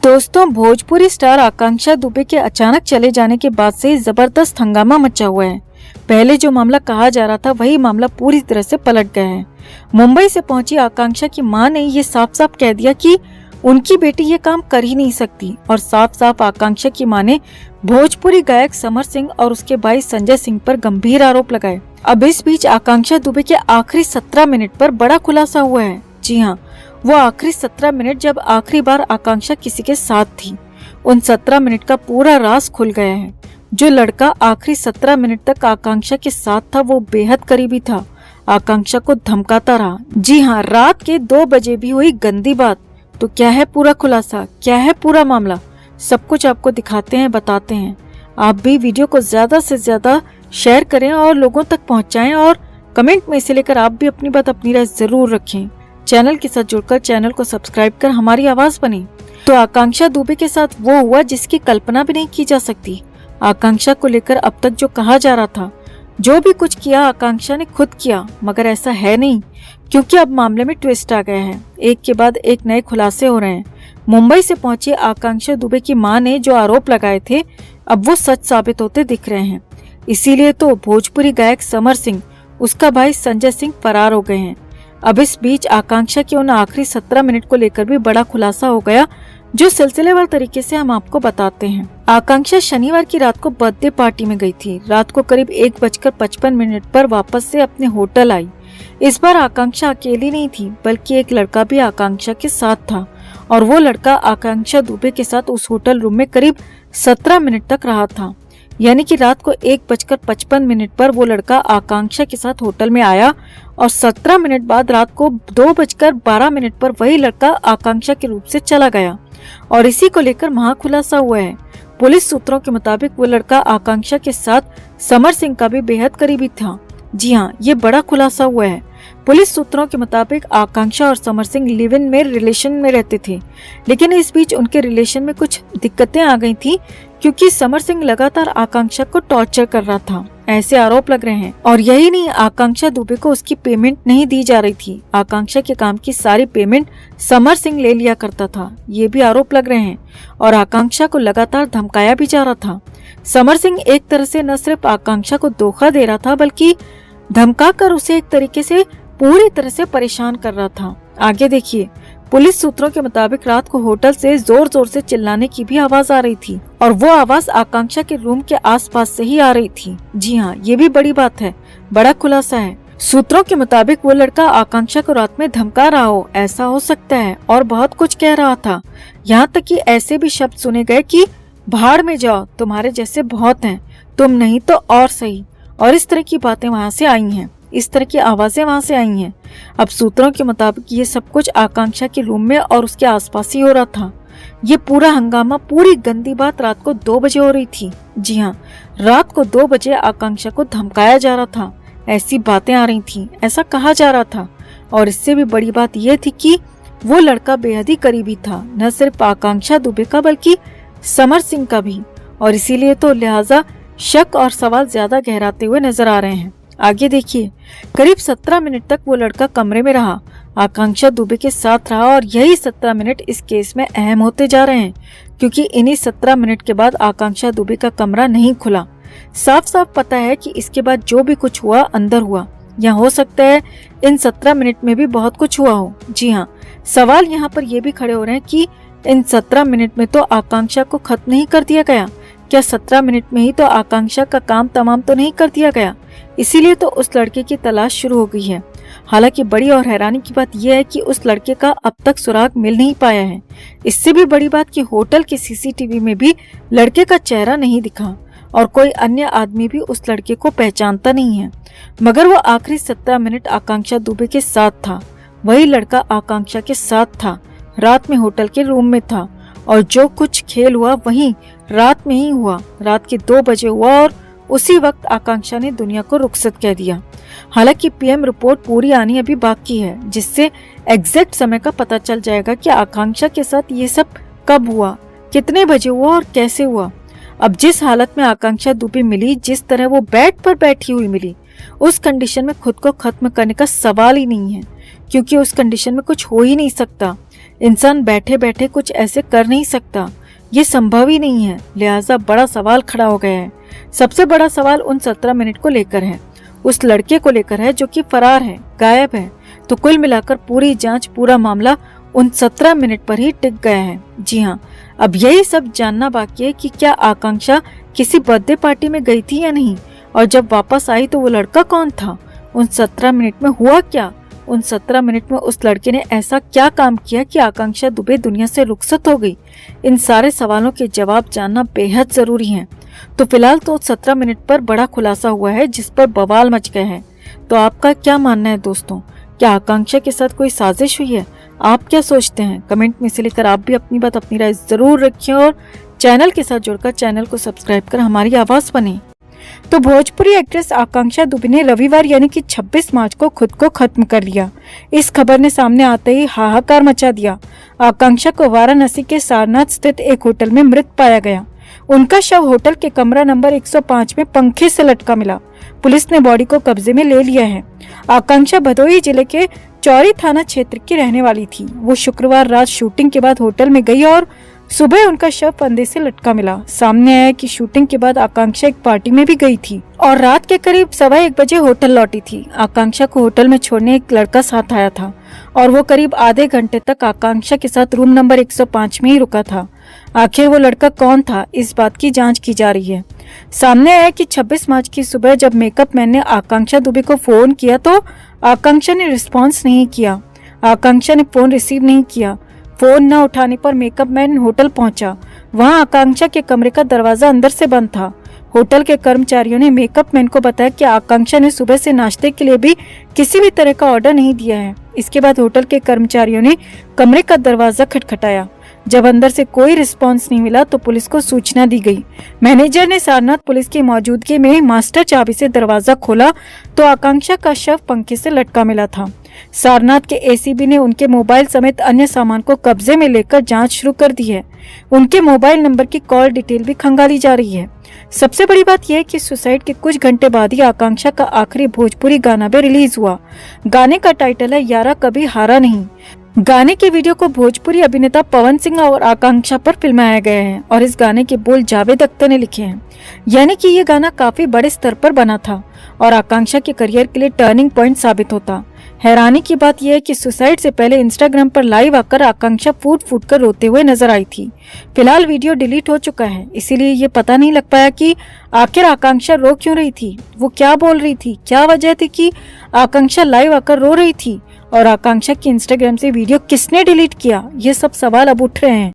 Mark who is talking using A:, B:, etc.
A: दोस्तों, भोजपुरी स्टार आकांक्षा दुबे के अचानक चले जाने के बाद से जबरदस्त हंगामा मचा हुआ है। पहले जो मामला कहा जा रहा था वही मामला पूरी तरह से पलट गया है। मुंबई से पहुंची आकांक्षा की मां ने ये साफ साफ कह दिया कि उनकी बेटी ये काम कर ही नहीं सकती और साफ साफ आकांक्षा की मां ने भोजपुरी गायक समर सिंह और उसके भाई संजय सिंह पर गंभीर आरोप लगाए। अब इस बीच आकांक्षा दुबे के आखिरी 17 मिनट पर बड़ा खुलासा हुआ है। जी हाँ, वो आखिरी 17 मिनट जब आखिरी बार आकांक्षा किसी के साथ थी, उन 17 मिनट का पूरा राज खुल गया है। जो लड़का आखिरी 17 मिनट तक आकांक्षा के साथ था वो बेहद करीबी था, आकांक्षा को धमकाता रहा। जी हाँ, रात के 2 बजे भी हुई गंदी बात। तो क्या है पूरा खुलासा, क्या है पूरा मामला, सब कुछ आपको दिखाते हैं, बताते हैं। आप भी वीडियो को ज्यादा से ज्यादा शेयर करें और लोगों तक पहुँचाएं और कमेंट में इसे लेकर आप भी अपनी बात, अपनी राय जरूर रखें। चैनल के साथ जुड़कर चैनल को सब्सक्राइब कर हमारी आवाज बने। तो आकांक्षा दुबे के साथ वो हुआ जिसकी कल्पना भी नहीं की जा सकती। आकांक्षा को लेकर अब तक जो कहा जा रहा था, जो भी कुछ किया आकांक्षा ने खुद किया, मगर ऐसा है नहीं, क्योंकि अब मामले में ट्विस्ट आ गया है। एक के बाद एक नए खुलासे हो रहे हैं। मुंबई से पहुंची आकांक्षा दुबे की मां ने जो आरोप लगाए थे अब वो सच साबित होते दिख रहे हैं। इसीलिए तो भोजपुरी गायक समर सिंह, उसका भाई संजय सिंह फरार हो गए हैं। अब इस बीच आकांक्षा के उन आखिरी 17 मिनट को लेकर भी बड़ा खुलासा हो गया, जो सिलसिलेवार तरीके से हम आपको बताते हैं। आकांक्षा शनिवार की रात को बर्थडे पार्टी में गई थी। रात को करीब 1:55 पर वापस से अपने होटल आई। इस बार आकांक्षा अकेली नहीं थी, बल्कि एक लड़का भी आकांक्षा के साथ था और वो लड़का आकांक्षा दुबे के साथ उस होटल रूम में करीब 17 मिनट तक रहा था। यानी कि रात को 1:55 पर वो लड़का आकांक्षा के साथ होटल में आया और 17 मिनट बाद रात को 2:12 पर वही लड़का आकांक्षा के रूप से चला गया और इसी को लेकर महाखुलासा हुआ है। पुलिस सूत्रों के मुताबिक वो लड़का आकांक्षा के साथ समर सिंह का भी बेहद करीबी था। जी हाँ, ये बड़ा खुलासा हुआ है। पुलिस सूत्रों के मुताबिक आकांक्षा और समर सिंह लिव इन में रिलेशन में रहते थे, लेकिन इस बीच उनके रिलेशन में कुछ दिक्कतें आ गई थी, क्योंकि समर सिंह लगातार आकांक्षा को टॉर्चर कर रहा था, ऐसे आरोप लग रहे हैं। और यही नहीं, आकांक्षा दुबे को उसकी पेमेंट नहीं दी जा रही थी। आकांक्षा के काम की सारी पेमेंट समर सिंह ले लिया करता था, ये भी आरोप लग रहे हैं। और आकांक्षा को लगातार धमकाया भी जा रहा था। समर सिंह एक तरह से न सिर्फ आकांक्षा को धोखा दे रहा था, बल्कि धमका कर उसे एक तरीके से पूरी तरह से परेशान कर रहा था। आगे देखिए, पुलिस सूत्रों के मुताबिक रात को होटल से जोर जोर से चिल्लाने की भी आवाज आ रही थी और वो आवाज आकांक्षा के रूम के आसपास से ही आ रही थी। जी हाँ, ये भी बड़ी बात है, बड़ा खुलासा है। सूत्रों के मुताबिक वो लड़का आकांक्षा को रात में धमका रहा हो, ऐसा हो सकता है, और बहुत कुछ कह रहा था। यहाँ तक कि ऐसे भी शब्द सुने गए कि भाड़ में जाओ, तुम्हारे जैसे बहुत हैं, तुम नहीं तो और सही। और इस तरह की बातें वहाँ से आई हैं, इस तरह की आवाजें वहां से आई हैं। अब सूत्रों के मुताबिक ये सब कुछ आकांक्षा के रूम में और उसके आसपास ही हो रहा था। ये पूरा हंगामा, पूरी गंदी बात रात को 2 बजे हो रही थी। जी हाँ, रात को 2 बजे आकांक्षा को धमकाया जा रहा था, ऐसी बातें आ रही थी, ऐसा कहा जा रहा था। और इससे भी बड़ी बात यह थी कि वो लड़का बेहद ही करीबी था, न सिर्फ आकांक्षा दुबे का बल्कि समर सिंह का भी। और इसीलिए तो लिहाजा शक और सवाल ज्यादा गहराते हुए नजर आ रहे हैं। आगे देखिए, करीब 17 मिनट तक वो लड़का कमरे में रहा, आकांक्षा दुबे के साथ रहा और यही 17 मिनट इस केस में अहम होते जा रहे हैं, क्योंकि इन्हीं 17 मिनट के बाद आकांक्षा दुबे का कमरा नहीं खुला। साफ साफ पता है कि इसके बाद जो भी कुछ हुआ अंदर हुआ, या हो सकता है इन 17 मिनट में भी बहुत कुछ हुआ हो। जी हाँ, सवाल यहाँ पर ये भी खड़े हो रहे हैं कि इन 17 मिनट में तो आकांक्षा को खत्म नहीं कर दिया गया, क्या 17 मिनट में ही तो आकांक्षा का काम तमाम तो नहीं कर दिया गया? इसीलिए तो उस लड़के की तलाश शुरू हो गई है। हालांकि बड़ी और हैरानी की बात यह है कि उस लड़के का अब तक सुराग मिल नहीं पाया है। इससे भी बड़ी बात कि होटल के सीसीटीवी में भी लड़के का चेहरा नहीं दिखा और कोई अन्य आदमी भी उस लड़के को पहचानता नहीं है। मगर वो आखिरी 17 मिनट आकांक्षा दुबे के साथ था, वही लड़का आकांक्षा के साथ था, रात में होटल के रूम में था और जो कुछ खेल हुआ वही रात में ही हुआ। रात के 2 बजे हुआ और उसी वक्त आकांक्षा ने दुनिया को रुखसत कह दिया। हालांकि पीएम रिपोर्ट पूरी आनी अभी बाकी है, जिससे एग्जैक्ट समय का पता चल जाएगा कि आकांक्षा के साथ ये सब कब हुआ, कितने बजे हुआ और कैसे हुआ। अब जिस हालत में आकांक्षा दुबे मिली, जिस तरह वो बेड पर बैठी हुई मिली, उस कंडीशन में खुद को खत्म करने का सवाल ही नहीं है, क्योंकि उस कंडीशन में कुछ हो ही नहीं सकता। इंसान बैठे बैठे कुछ ऐसे कर नहीं सकता, ये संभव ही नहीं है। लिहाजा बड़ा सवाल खड़ा हो गया है। सबसे बड़ा सवाल उन 17 मिनट को लेकर है, उस लड़के को लेकर है जो कि फरार है, गायब है। तो कुल मिलाकर पूरी जांच, पूरा मामला उन 17 मिनट पर ही टिक गया है। जी हाँ, अब यही सब जानना बाकी है कि क्या आकांक्षा किसी बर्थडे पार्टी में गई थी या नहीं, और जब वापस आई तो वो लड़का कौन था, उन 17 मिनट में हुआ क्या, उन 17 मिनट में उस लड़के ने ऐसा क्या काम किया कि आकांक्षा दुबे दुनिया से रुखसत हो गई। इन सारे सवालों के जवाब जानना बेहद जरूरी है। तो फिलहाल तो 17 मिनट पर बड़ा खुलासा हुआ है जिस पर बवाल मच गया है। तो आपका क्या मानना है दोस्तों, क्या आकांक्षा के साथ कोई साजिश हुई है? आप क्या सोचते हैं? कमेंट में से लेकर आप भी अपनी बात, अपनी राय जरूर रखिए और चैनल के साथ जुड़कर चैनल को सब्सक्राइब कर हमारी आवाज बने। तो भोजपुरी एक्ट्रेस आकांक्षा दुबे ने रविवार यानी कि 26 मार्च को खुद को खत्म कर लिया। इस खबर ने सामने आते ही हाहाकार मचा दिया। आकांक्षा को वाराणसी के सारनाथ स्थित एक होटल में मृत पाया गया। उनका शव होटल के कमरा नंबर 105 में पंखे से लटका मिला। पुलिस ने बॉडी को कब्जे में ले लिया है। आकांक्षा भदोही जिले के चौरी थाना क्षेत्र की रहने वाली थी। वो शुक्रवार रात शूटिंग के बाद होटल में गई और सुबह उनका शव फंदे से लटका मिला। सामने आया कि शूटिंग के बाद आकांक्षा एक पार्टी में भी गई थी और रात के करीब 1:15 बजे होटल लौटी थी। आकांक्षा को होटल में छोड़ने एक लड़का साथ आया था और वो करीब आधे घंटे तक आकांक्षा के साथ रूम नंबर 105 में ही रुका था। आखिर वो लड़का कौन था, इस बात की जांच की जा रही है। सामने आया कि 26 मार्च की सुबह जब मेकअप मैन ने आकांक्षा दुबे को फोन किया तो आकांक्षा ने रिस्पॉन्स नहीं किया। आकांक्षा ने फोन रिसीव नहीं किया। फोन न उठाने पर मेकअप मैन होटल पहुंचा। वहां आकांक्षा के कमरे का दरवाजा अंदर से बंद था। होटल के कर्मचारियों ने मेकअप मैन को बताया कि आकांक्षा ने सुबह से नाश्ते के लिए भी किसी भी तरह का ऑर्डर नहीं दिया है। इसके बाद होटल के कर्मचारियों ने कमरे का दरवाजा खटखटाया। जब अंदर से कोई रिस्पांस नहीं मिला तो पुलिस को सूचना दी गई। मैनेजर ने सारनाथ पुलिस की मौजूदगी में मास्टर चाबी से दरवाजा खोला तो आकांक्षा का शव पंखे से लटका मिला था। सारनाथ के एसीबी ने उनके मोबाइल समेत अन्य सामान को कब्जे में लेकर जांच शुरू कर दी है। उनके मोबाइल नंबर की कॉल डिटेल भी खंगाली जा रही है। सबसे बड़ी बात यह है कि सुसाइड के कुछ घंटे बाद ही आकांक्षा का आखिरी भोजपुरी गाना भी रिलीज हुआ। गाने का टाइटल है यारा कभी हारा नहीं। गाने के वीडियो को भोजपुरी अभिनेता पवन सिंह और आकांक्षा पर फिल्माया गया है और इस गाने के बोल जावेद अख्तर ने लिखे हैं। यानी कि ये गाना काफी बड़े स्तर पर बना था और आकांक्षा के करियर के लिए टर्निंग पॉइंट साबित होता। हैरानी की बात यह है कि सुसाइड से पहले इंस्टाग्राम पर लाइव आकर आकांक्षा फूट फूट कर रोते हुए नजर आई थी। फिलहाल वीडियो डिलीट हो चुका है, इसीलिए ये पता नहीं लग पाया कि आखिर आकांक्षा रो क्यों रही थी, वो क्या बोल रही थी, क्या वजह थी कि आकांक्षा लाइव आकर रो रही थी और आकांक्षा की इंस्टाग्राम से वीडियो किसने डिलीट किया। ये सब सवाल अब उठ रहे हैं।